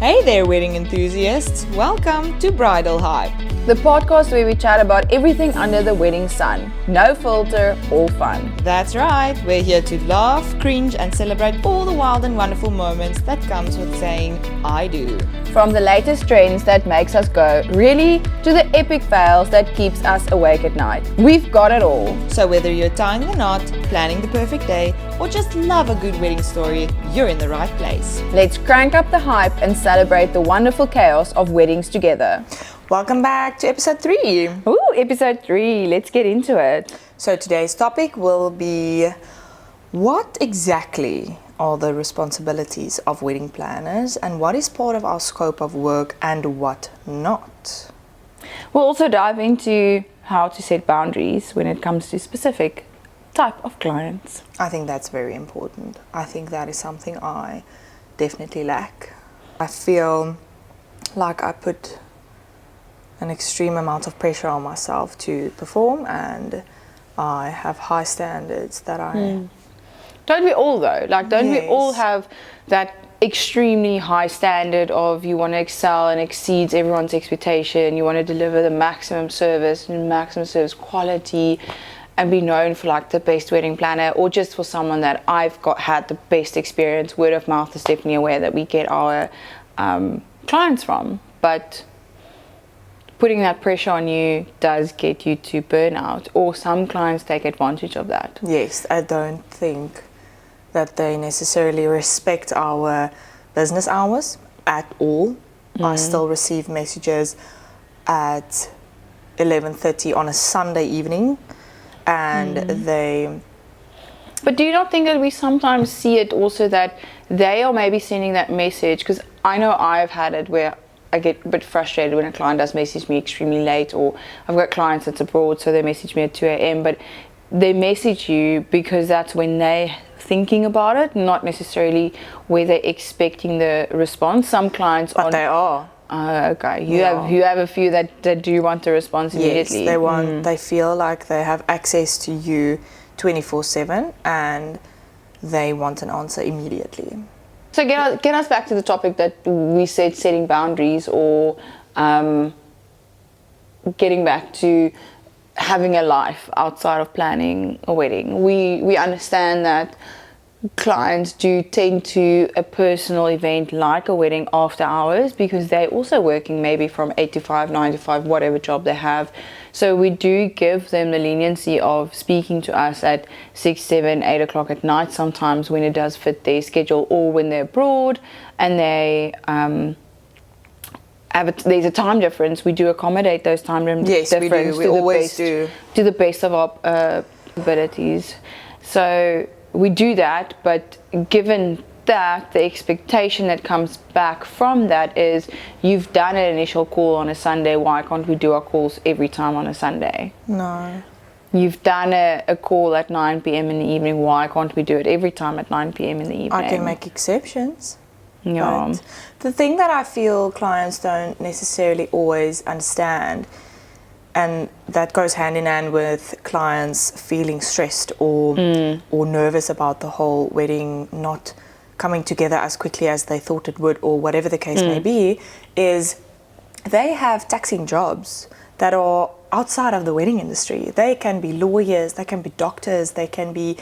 Hey there, wedding enthusiasts. Welcome to Bridal Hype. The podcast where we chat about everything under the wedding sun. No filter, all fun. That's right. We're here to laugh, cringe, and celebrate all the wild and wonderful moments that comes with saying, I do. From the latest trends that makes us go, really, to the epic fails that keeps us awake at night. We've got it all. So whether you're tying the knot, planning the perfect day, or just love a good wedding story, you're in the right place. Let's crank up the hype and celebrate the wonderful chaos of weddings together. Welcome back to episode 3. Ooh, episode 3. Let's get into it. So today's topic will be, what exactly are the responsibilities of wedding planners and what is part of our scope of work and what not? We'll also dive into how to set boundaries when it comes to specific type of clients. I think that's very important. I think that is something I definitely lack. I feel like I put an extreme amount of pressure on myself to perform, and I have high standards that I... Don't we all though? Like, don't we Yes. all have that extremely high standard of you want to excel and exceeds everyone's expectation, you want to deliver the maximum service and maximum service quality and be known for like the best wedding planner, or just for someone that had the best experience. Word of mouth is definitely a way that we get our clients from, but putting that pressure on you does get you to burnout, or some clients take advantage of that. Yes, I don't think that they necessarily respect our business hours at all. I still receive messages at 11:30 on a Sunday evening, and But do you not think that we sometimes see it also that they are maybe sending that message? Because I know I've had it where I get a bit frustrated when a client does message me extremely late, or I've got clients that's abroad, so they message me at 2 a.m. But they message you because that's when they're thinking about it, not necessarily where they're expecting the response. Some clients but they are. Okay. You have a few that do want the response immediately. Yes, they feel like they have access to you 24/7 and they want an answer immediately. So get us back to the topic that we said, setting boundaries, or getting back to having a life outside of planning a wedding. We understand that clients do tend to a personal event like a wedding after hours, because they're also working maybe from 8 to 5, 9 to 5, whatever job they have. So we do give them the leniency of speaking to us at 6, 7, 8 o'clock at night sometimes when it does fit their schedule, or when they're abroad and they there's a time difference. We do accommodate those time differences. Yes, we do. We always do. To the best of our abilities. So we do that, but given that, the expectation that comes back from that is, you've done an initial call on a Sunday, why can't we do our calls every time on a Sunday? No. You've done a call at 9 p.m. in the evening, why can't we do it every time at 9 p.m. in the evening? I can make exceptions. Yeah. But the thing that I feel clients don't necessarily always understand, and that goes hand in hand with clients feeling stressed or nervous about the whole wedding not coming together as quickly as they thought it would, or whatever the case may be, is they have taxing jobs that are outside of the wedding industry. They can be lawyers, they can be doctors, they can be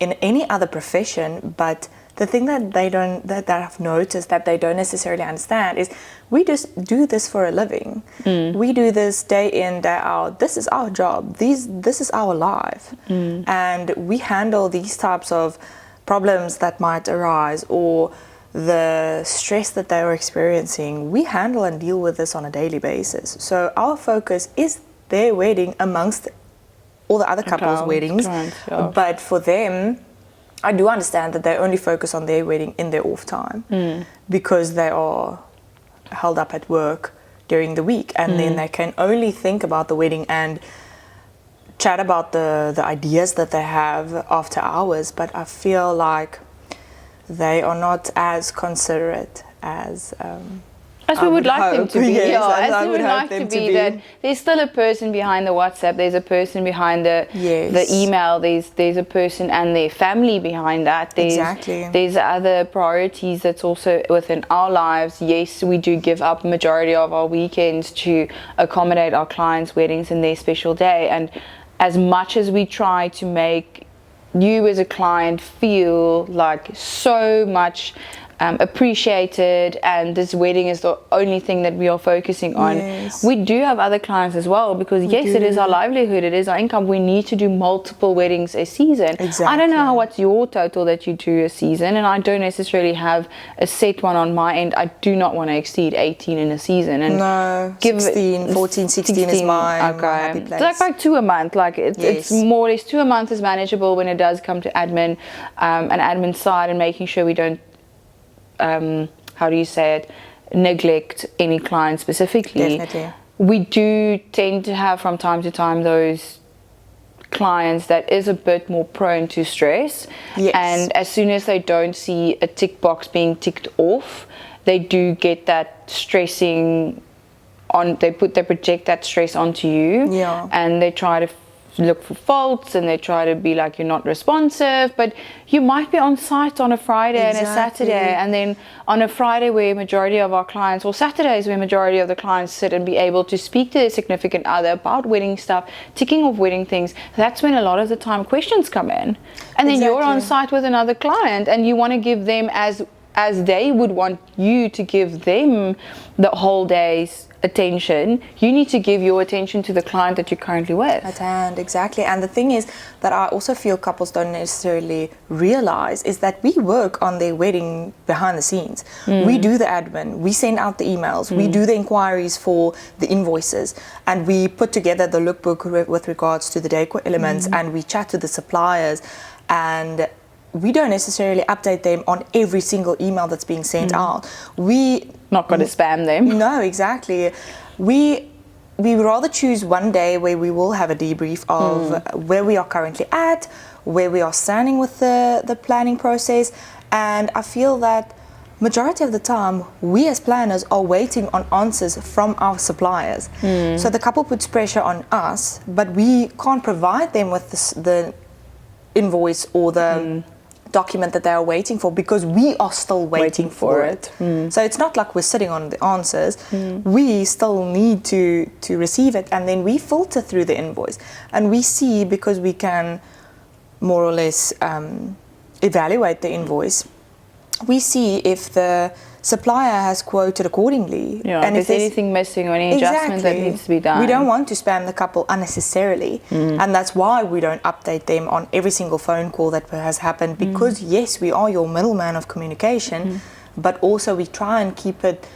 in any other profession, but the thing that I've noticed that they don't necessarily understand is, we just do this for a living. We do this day in, day out. This is our job. This is our life. And we handle these types of problems that might arise, or the stress that they are experiencing. We handle and deal with this on a daily basis. So our focus is their wedding amongst all the other couples' weddings. But for them, I do understand that they only focus on their wedding in their off time, because they are held up at work during the week, and then they can only think about the wedding and chat about the ideas that they have after hours. But I feel like they are not as considerate as As we would like them to be, yes, yeah. as As we would like to be, that there's still a person behind the WhatsApp, there's a person behind the email, there's a person and their family behind that. There's other priorities that's also within our lives. Yes, we do give up majority of our weekends to accommodate our clients' weddings and their special day. And as much as we try to make you as a client feel like so much appreciated, and this wedding is the only thing that we are focusing on. We do have other clients as well, because it is our livelihood, it is our income. We need to do multiple weddings a season. I don't know what's your total that you do a season, and I don't necessarily have a set one on my end. I do not want to exceed 18 in a season, and no, 16 is my happy place. It's like 2 a month. Like it's more or less 2 a month is manageable when it does come to admin, and admin side, and making sure we don't neglect any client specifically. Definitely. We do tend to have from time to time those clients that is a bit more prone to stress, and as soon as they don't see a tick box being ticked off, they do get that stressing on, they project that stress onto you, and they try to look for faults, and they try to be like, you're not responsive. But you might be on site on a Friday and a Saturday, and then on a Friday where majority of our clients, or Saturdays where majority of the clients sit and be able to speak to their significant other about wedding stuff, ticking off wedding things, that's when a lot of the time questions come in, and then you're on site with another client, and you want to give them as they would want you to give them the whole day's attention. You need to give your attention to the client that you're currently with at hand. Exactly. And the thing is that I also feel couples don't necessarily realize is that we work on their wedding behind the scenes. We do the admin, we send out the emails, we do the inquiries for the invoices, and we put together the lookbook with regards to the decor elements, and we chat to the suppliers, and we don't necessarily update them on every single email that's being sent out. We not going to spam them. No, exactly. We rather choose one day where we will have a debrief of where we are currently at, where we are standing with the planning process, and I feel that majority of the time we as planners are waiting on answers from our suppliers. So the couple puts pressure on us, but we can't provide them with the invoice or the document that they are waiting for, because we are still waiting for it. So it's not like we're sitting on the answers. We still need to receive it, and then we filter through the invoice, and we see, because we can more or less evaluate the invoice, we see if the supplier has quoted accordingly, and if there's anything missing or any adjustment that needs to be done. We don't want to spam the couple unnecessarily, and that's why we don't update them on every single phone call that has happened, because yes, we are your middleman of communication, but also we try and keep it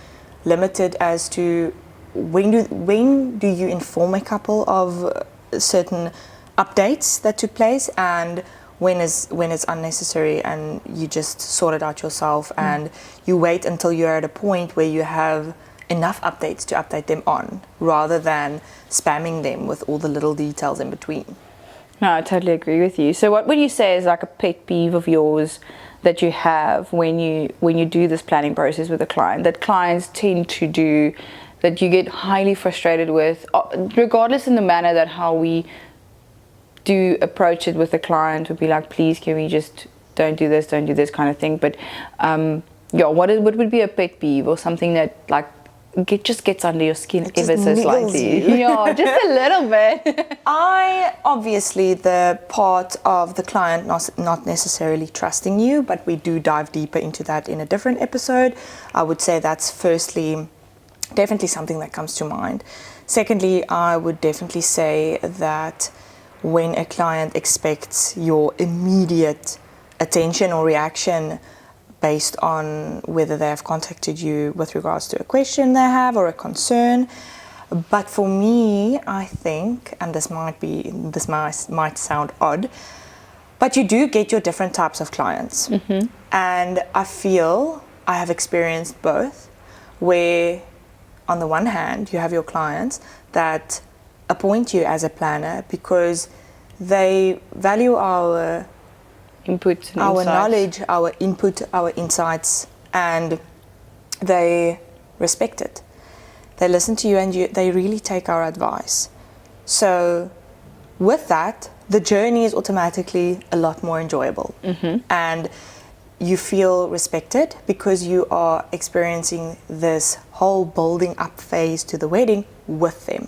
limited as to when do you inform a couple of certain updates that took place, and when it's unnecessary, and you just sort it out yourself, and you wait until you're at a point where you have enough updates to update them on, rather than spamming them with all the little details in between. No, I totally agree with you. So what would you say is like a pet peeve of yours that you have when you do this planning process with a client, that clients tend to do, that you get highly frustrated with, regardless in the manner that how we do approach it with the client, would be like, please, can we just don't do this kind of thing. But what would be a pet peeve, or something that like just gets under your skin ever so slightly? Yeah, just a little bit. Obviously the part of the client not necessarily trusting you, but we do dive deeper into that in a different episode. I would say that's firstly definitely something that comes to mind. Secondly, I would definitely say that when a client expects your immediate attention or reaction based on whether they have contacted you with regards to a question they have or a concern. But for me, I think, and this might sound odd, but you do get your different types of clients. And I feel I have experienced both, where on the one hand you have your clients that appoint you as a planner because they value our input, our knowledge, our input, our insights, and they respect it. They listen to you, and they really take our advice. So with that, the journey is automatically a lot more enjoyable. And you feel respected because you are experiencing this whole building up phase to the wedding with them.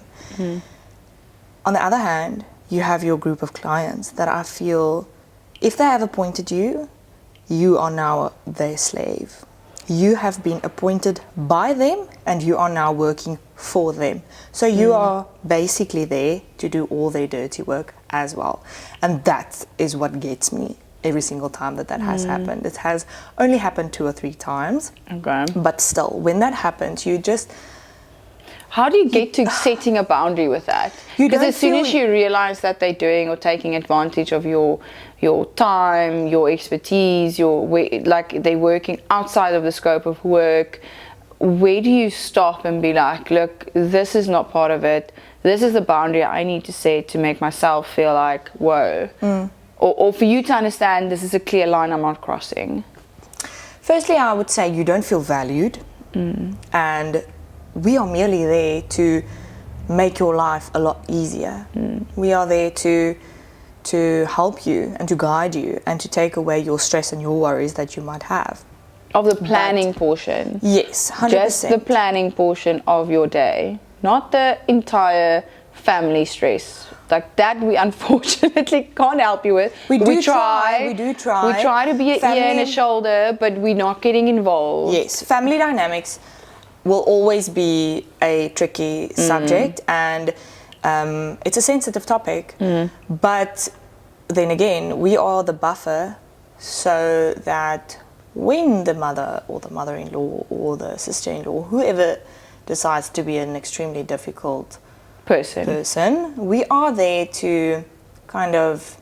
On the other hand, you have your group of clients that I feel, if they have appointed you, you are now their slave. You have been appointed by them, and you are now working for them. So you are basically there to do all their dirty work as well. And that is what gets me every single time that has happened. It has only happened 2 or 3 times. Okay. But still, when that happens, you just... How do you get to setting a boundary with that? Because as soon as you realize that they're doing or taking advantage of your time, your expertise, like they're working outside of the scope of work, where do you stop and be like, look, this is not part of it. This is the boundary I need to set to make myself feel like, whoa. Or for you to understand this is a clear line I'm not crossing. Firstly, I would say you don't feel valued. And we are merely there to make your life a lot easier. We are there to help you and to guide you and to take away your stress and your worries that you might have. Of the planning portion? Yes, 100%. Just the planning portion of your day, not the entire family stress. Like that we unfortunately can't help you with. We do try. We try to be an ear and a shoulder, but we're not getting involved. Yes, family dynamics will always be a tricky subject, and it's a sensitive topic. But then again, we are the buffer so that when the mother or the mother-in-law or the sister-in-law, whoever decides to be an extremely difficult person, we are there to kind of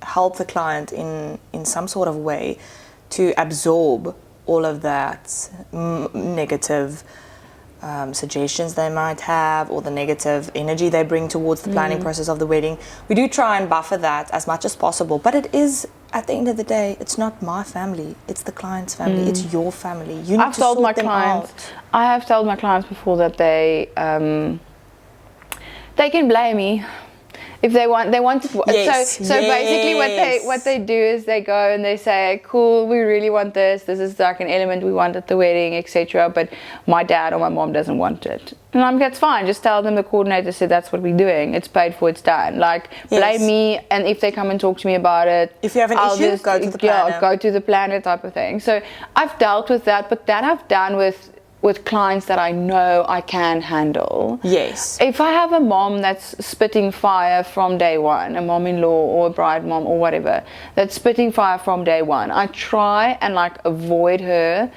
help the client in some sort of way to absorb all of that negative suggestions they might have, or the negative energy they bring towards the planning process of the wedding. We do try and buffer that as much as possible, but it is, at the end of the day, it's not my family, it's the client's family, it's your family. You need to sort them out. I have told my clients before that they can blame me if they want it. Yes, so basically what they do is they go and they say, cool, we really want this is like an element we want at the wedding, etc., but my dad or my mom doesn't want it. And I'm like, that's fine, just tell them the coordinator said that's what we're doing, it's paid for, it's done. Like, blame me, and if they come and talk to me about it, if you have an issue, go to the planner. Go to the planner type of thing. So I've dealt with that, but that I've done with clients that I know I can handle. Yes. If I have a mom that's spitting fire from day one, a mom-in-law or a bride mom or whatever, that's spitting fire from day one, I try and like avoid her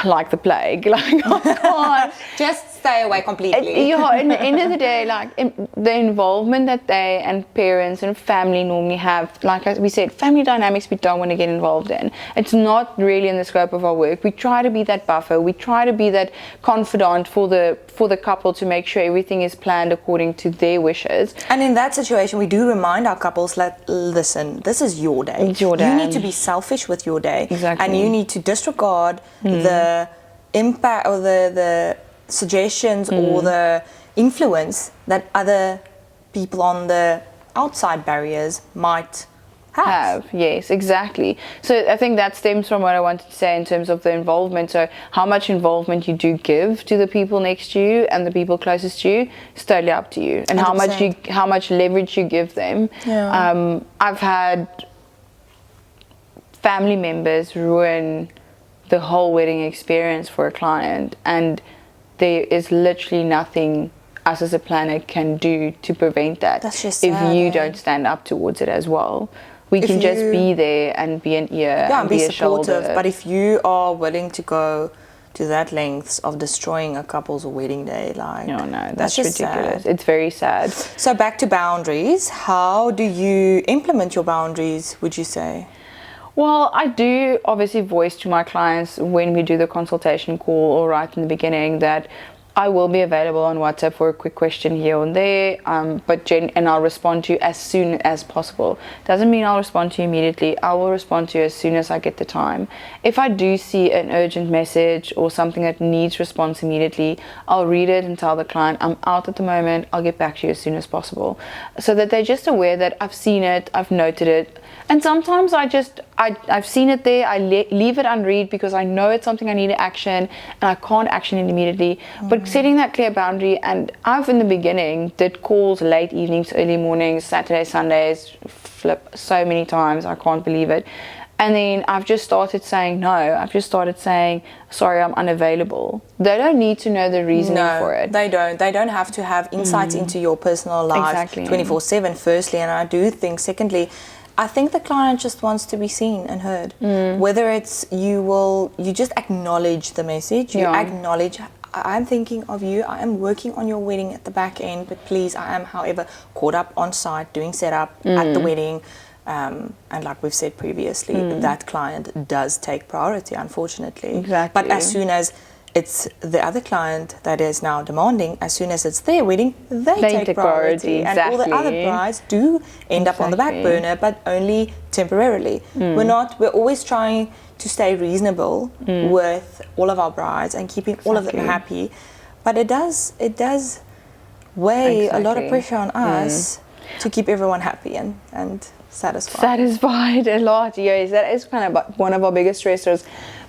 like the plague. Like, I can't. Just stay away completely. At the end of the day, like the involvement that they and parents and family normally have, like as we said, family dynamics we don't want to get involved in. It's not really in the scope of our work. We try to be that buffer. We try to be that confidant for the couple to make sure everything is planned according to their wishes. And in that situation, we do remind our couples that, listen, this is your day. It's your day. You need to be selfish with your day. Exactly. And you need to disregard the impact or the suggestions or the influence that other people on the outside barriers might have. Yes, exactly. So I think that stems from what I wanted to say in terms of the involvement. So how much involvement you do give to the people next to you and the people closest to you is totally up to you, and 100%. how much leverage you give them. I've had family members ruin the whole wedding experience for a client, and there is literally nothing us as a planner can do to prevent that. That's just if sad, you don't stand up towards it as well. We can just be there and be an ear and be a supportive. shoulder. But if you are willing to go to that lengths of destroying a couple's wedding day, like, no, that's ridiculous. Sad. It's very sad. So back to boundaries. How do you implement your boundaries, would you say? Well, I do obviously voice to my clients when we do the consultation call or right in the beginning that I will be available on WhatsApp for a quick question here and there, and I'll respond to you as soon as possible. Doesn't mean I'll respond to you immediately. I will respond to you as soon as I get the time. If I do see an urgent message or something that needs response immediately, I'll read it and tell the client, I'm out at the moment, I'll get back to you as soon as possible. So that they're just aware that I've seen it, I've noted it. And sometimes I've seen it there, I leave it unread because I know it's something I need to action and I can't action it immediately. But setting that clear boundary, and I've in the beginning did calls late evenings, early mornings, Saturdays, Sundays, flip so many times, I can't believe it. And then I've just started saying no. I've just started saying, sorry, I'm unavailable. They don't need to know the reasoning for it. They don't. They don't have to have insights into your personal life 24/7, firstly. And I do think, secondly, I think the client just wants to be seen and heard. Whether it's you just acknowledge the message, you acknowledge, I'm thinking of you, I am working on your wedding at the back end, but please, I am, however, caught up on site doing setup at the wedding. And like we've said previously, that client does take priority, unfortunately. Exactly. But as soon as it's the other client that is now demanding, as soon as it's their wedding, they take priority. Exactly. And all the other brides do end up on the back burner, but only temporarily. We're always trying to stay reasonable with all of our brides and keeping all of them happy. But it does weigh a lot of pressure on us to keep everyone happy and satisfied a lot. Yes, that is kind of one of our biggest stressors.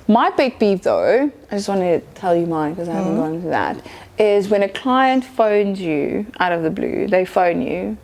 My big peeve though, I just wanted to tell you mine because I haven't gone into that, is when a client phones you out of the blue. They phone you,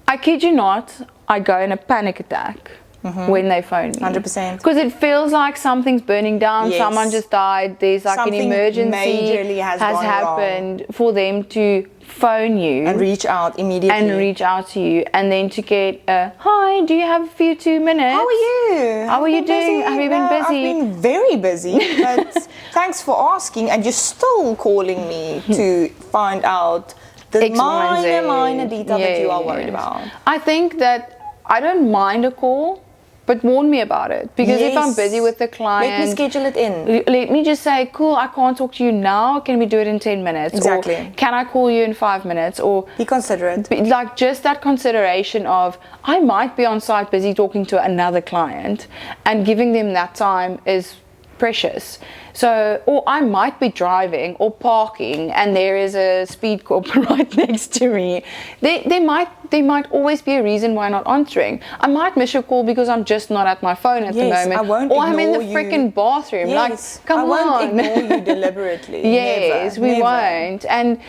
I kid you not, I go in a panic attack when they phone me. 100%. Because it feels like something's burning down, someone just died, there's like something an emergency majorly has happened wrong. For them to phone you and reach out immediately to you, and then to get a hi, do you have a few 2 minutes, how are you, how are you doing, have you been busy? I've been very busy, but thanks for asking, and you're still calling me to find out the minor detail that you are worried about. I think that I don't mind a call, but warn me about it, because if I'm busy with the client, let me schedule it in. Let me just say, cool, I can't talk to you now, can we do it in 10 minutes? Exactly. Or can I call you in 5 minutes? Or be considerate. Like just that consideration of, I might be on site busy talking to another client, and giving them that time is precious. So, or I might be driving or parking and there is a speed corp right next to me. There might always be a reason why I'm not answering. I might miss your call because I'm just not at my phone at the moment. Or I'm in the freaking bathroom. Yes, like, come on. I won't ignore you deliberately. Yes, we won't. And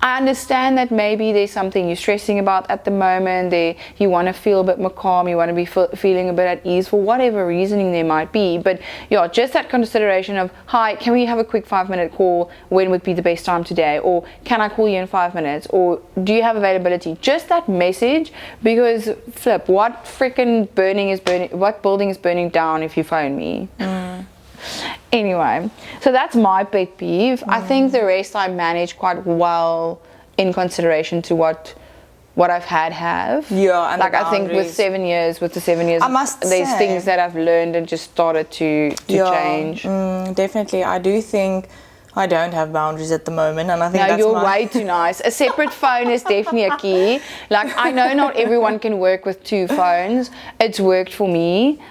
I understand that maybe there's something you're stressing about at the moment. You want to feel a bit more calm, you want to be feeling a bit at ease for whatever reasoning there might be. But yeah, just that consideration of, hi, can we have a quick 5-minute call? When would be the best time today? Or can I call you in 5 minutes? Or do you have availability? Just that message, because flip, what building is burning down if you phone me? Anyway, so that's my big peeve. I think the rest I manage quite well in consideration to what I've have. Yeah, and like I think with the 7 years, I must there's say, things that I've learned and just started to change. Definitely, I do think I don't have boundaries at the moment, and I think that's you're way too nice. A separate phone is definitely a key. Like, I know not everyone can work with 2 phones. It's worked for me.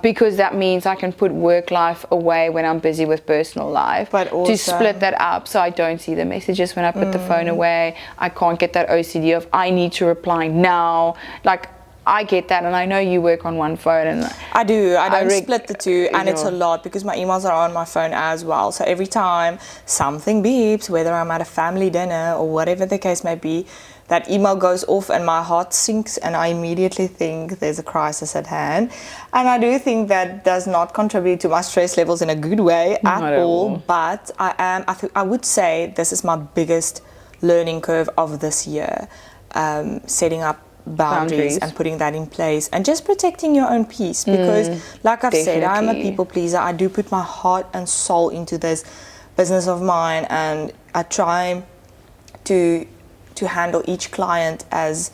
Because that means I can put work life away when I'm busy with personal life, but also to split that up so I don't see the messages when I put the phone away. I can't get that OCD of I need to reply now. Like, I get that, and I know you work on one phone, and I do. I don't split the two, and it's a lot because my emails are on my phone as well. So every time something beeps, whether I'm at a family dinner or whatever the case may be, that email goes off and my heart sinks, and I immediately think there's a crisis at hand. And I do think that does not contribute to my stress levels in a good way at all. But I would say this is my biggest learning curve of this year, setting up boundaries and putting that in place and just protecting your own peace, because like I've said, I'm a people pleaser. I do put my heart and soul into this business of mine, and I try to handle each client as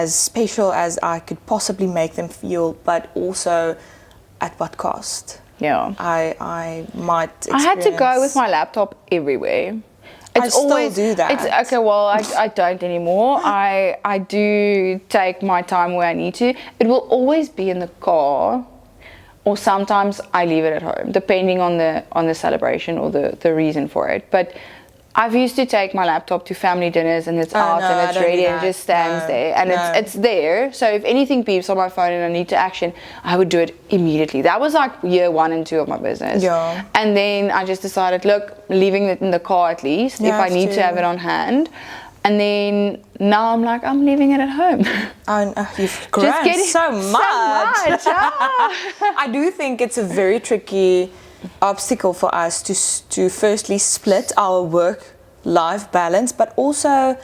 special as I could possibly make them feel, but also at what cost. Yeah. I might I had to go experience- with my laptop everywhere. I still do that. It's okay. Well, I don't anymore. I do take my time where I need to. It will always be in the car, or sometimes I leave it at home, depending on the celebration or the reason for it. But I've used to take my laptop to family dinners, and it's out no, and I it's don't do ready and that. it just stands No, there, and no. it's there. So if anything beeps on my phone and I need to action, I would do it immediately. That was like year 1 and 2 of my business. Yeah. And then I just decided, look, leaving it in the car at least, You if I have need to have it on hand. And then now I'm like, I'm leaving it at home. You've grown so much. I do think it's a very tricky obstacle for us to firstly split our work-life balance, but also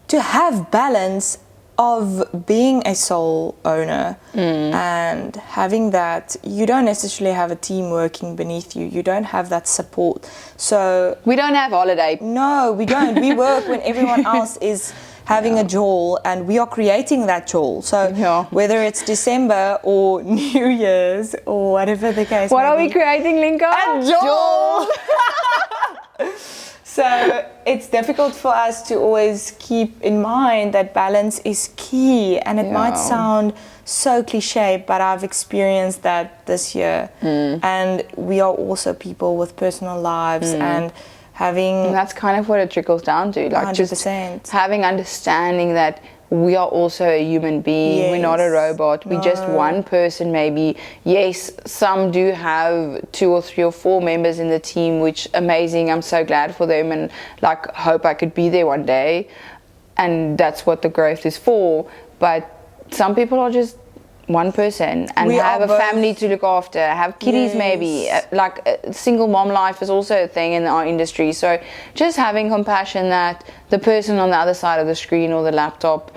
to have balance of being a sole owner and having that. You don't necessarily have a team working beneath you. You don't have that support. So We don't have holiday. no, we don't. We work when everyone else is having a jol, and we are creating that jol. So Yeah. whether it's December or New Year's or whatever the case What may are we be, creating, Linka? a jol. So it's difficult for us to always keep in mind that balance is key, and it might Yeah. sound so cliche, but I've experienced that this year. And we are also people with personal lives and having And that's kind of what it trickles down to, like just 100%. having understanding that we are also a human being. We're not a Yes. robot. We're just one person maybe. Yes, some do have 2 or 3 or 4 members in the team, which amazing. I'm so glad for them, and like hope I could be there one day. And that's what the growth is for. But some people are just one person and We have are a both- family to look after, have kiddies Yes. maybe. Like single mom life is also a thing in our industry. So just having compassion that the person on the other side of the screen or the laptop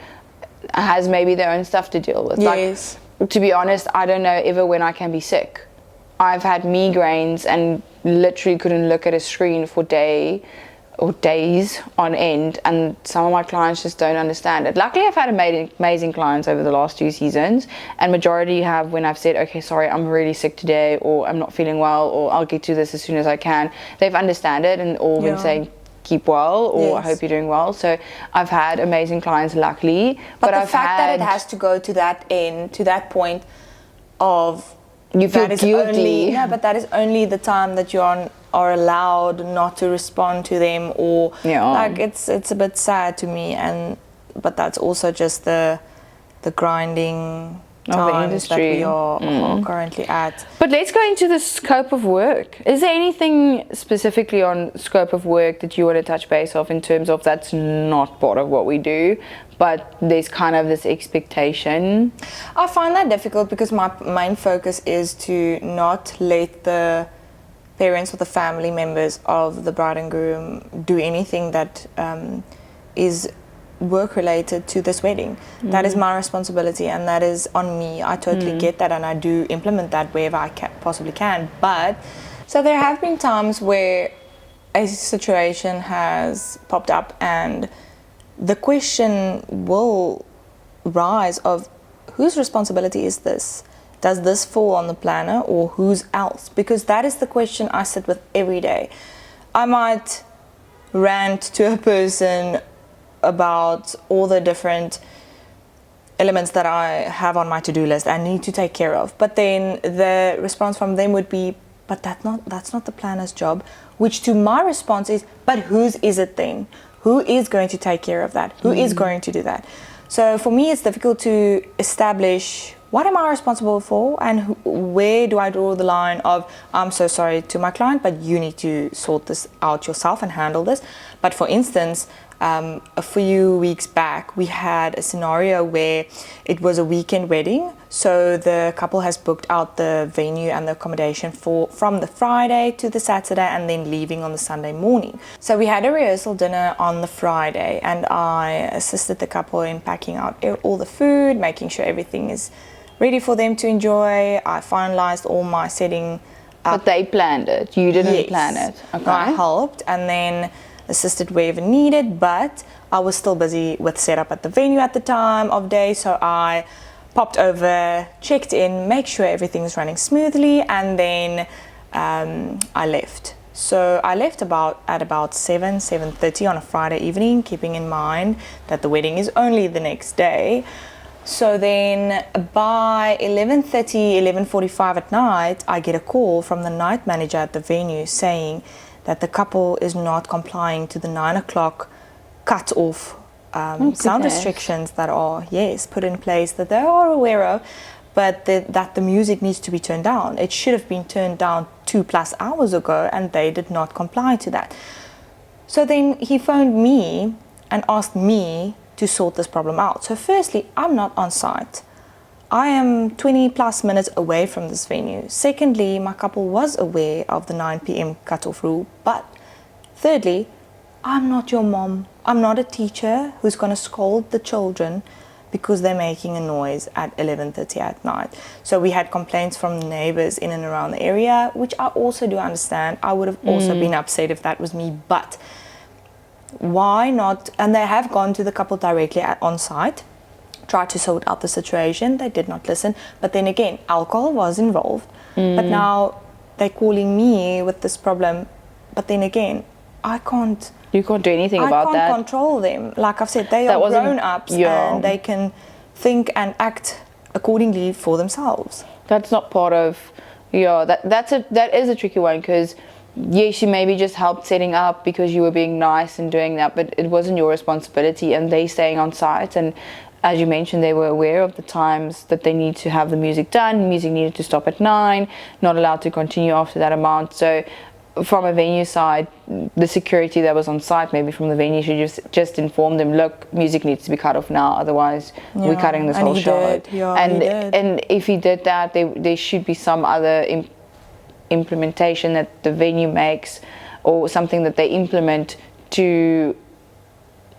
has maybe their own stuff to deal with. Yes. Like, to be honest, I don't know ever when I can be sick. I've had migraines and literally couldn't look at a screen for days on end, and some of my clients just don't understand it. Luckily, I've had amazing clients over the last 2 seasons, and majority have, when I've said, okay, sorry, I'm really sick today, or I'm not feeling well, or I'll get to this as soon as I can, they've understood it and all been Yeah. saying keep well, or I Yes. hope you're doing well. So I've had amazing clients, luckily. But the I've fact that it has to go to that end, to that point of You feel that is guilty. only, no, but that is only the time that you are allowed not to respond to them, or Yeah. like it's a bit sad to me, but that's also just the grinding Of the times that we industry. are currently at. But let's go into the scope of work. Is there anything specifically on scope of work that you want to touch base of in terms of that's not part of what we do, but there's kind of this expectation? I find that difficult because my main focus is to not let the parents or the family members of the bride and groom do anything that is work related to this wedding. That is my responsibility, and that is on me. I totally get that, and I do implement that wherever I possibly can. But so there have been times where a situation has popped up, and the question will rise of whose responsibility is this? Does this fall on the planner or whose else? Because that is the question I sit with every day. I might rant to a person about all the different elements that I have on my to-do list I need to take care of. But then the response from them would be, but that's not the planner's job. Which to my response is, but whose is it then? Who is going to take care of that? Who is going to do that? So for me, it's difficult to establish what am I responsible for, and where do I draw the line of, I'm so sorry to my client, but you need to sort this out yourself and handle this. But for instance, a few weeks back, we had a scenario where it was a weekend wedding. So the couple has booked out the venue and the accommodation from the Friday to the Saturday, and then leaving on the Sunday morning. So we had a rehearsal dinner on the Friday, and I assisted the couple in packing out all the food, making sure everything is ready for them to enjoy. I finalized all my setting up. But they planned it. You didn't Yes. plan it. Okay. No, I helped and then assisted wherever needed, but I was still busy with setup at the venue at the time of day, so I popped over, checked in, make sure everything's running smoothly, and then I left. So I left at about 7:30 on a Friday evening, keeping in mind that the wedding is only the next day. So then by 11:30, 11:45 at night, I get a call from the night manager at the venue saying that the couple is not complying to the 9 o'clock cut off sound restrictions that are, put in place, that they are aware of, but that the music needs to be turned down. It should have been turned down 2+ hours ago, and they did not comply to that. So then he phoned me and asked me to sort this problem out. So firstly, I'm not on site. I am 20+ minutes away from this venue. Secondly, my couple was aware of the 9 p.m. cutoff rule. But thirdly, I'm not your mom. I'm not a teacher who's going to scold the children because they're making a noise at 11:30 at night. So we had complaints from neighbors in and around the area, which I also do understand. I would have also been upset if that was me, but why not? And they have gone to the couple directly on site, tried to sort out the situation. They did not listen. But then again, alcohol was involved. But now they're calling me with this problem. But then again, You can't do anything about that. I can't control them. Like I've said, they are grown-ups and they can think and act accordingly for themselves. That's not part of, that is a tricky one, because yes, you maybe just helped setting up because you were being nice and doing that, but it wasn't your responsibility, and they staying on site. And as you mentioned, they were aware of the times that they need to have the music done. Music needed to stop at 9, not allowed to continue after that amount. So from a venue side, the security that was on site, maybe from the venue, should just inform them, look, music needs to be cut off now, otherwise we're cutting this whole show. And if he did that, there should be some other implementation that the venue makes, or something that they implement to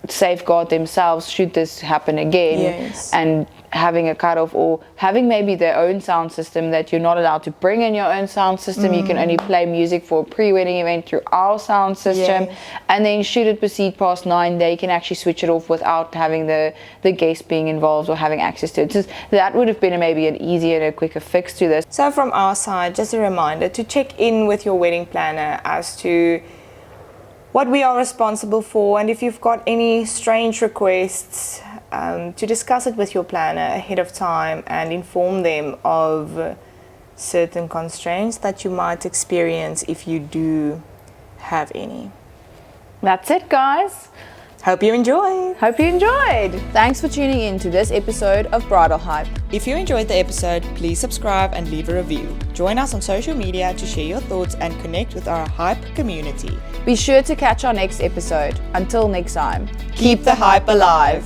safeguard themselves should this happen again. And having a cutoff, or having maybe their own sound system, that you're not allowed to bring in your own sound system. You can only play music for a pre-wedding event through our sound system, and then should it proceed past 9, they can actually switch it off without having the guest being involved or having access to it. Just, that would have been maybe an easier and a quicker fix to this. So from our side, just a reminder to check in with your wedding planner as to what we are responsible for, and if you've got any strange requests, to discuss it with your planner ahead of time and inform them of certain constraints that you might experience if you do have any. That's it, guys. Hope you enjoyed. Thanks for tuning in to this episode of Bridal Hype. If you enjoyed the episode, please subscribe and leave a review. Join us on social media to share your thoughts and connect with our Hype community. Be sure to catch our next episode. Until next time, Keep the hype alive.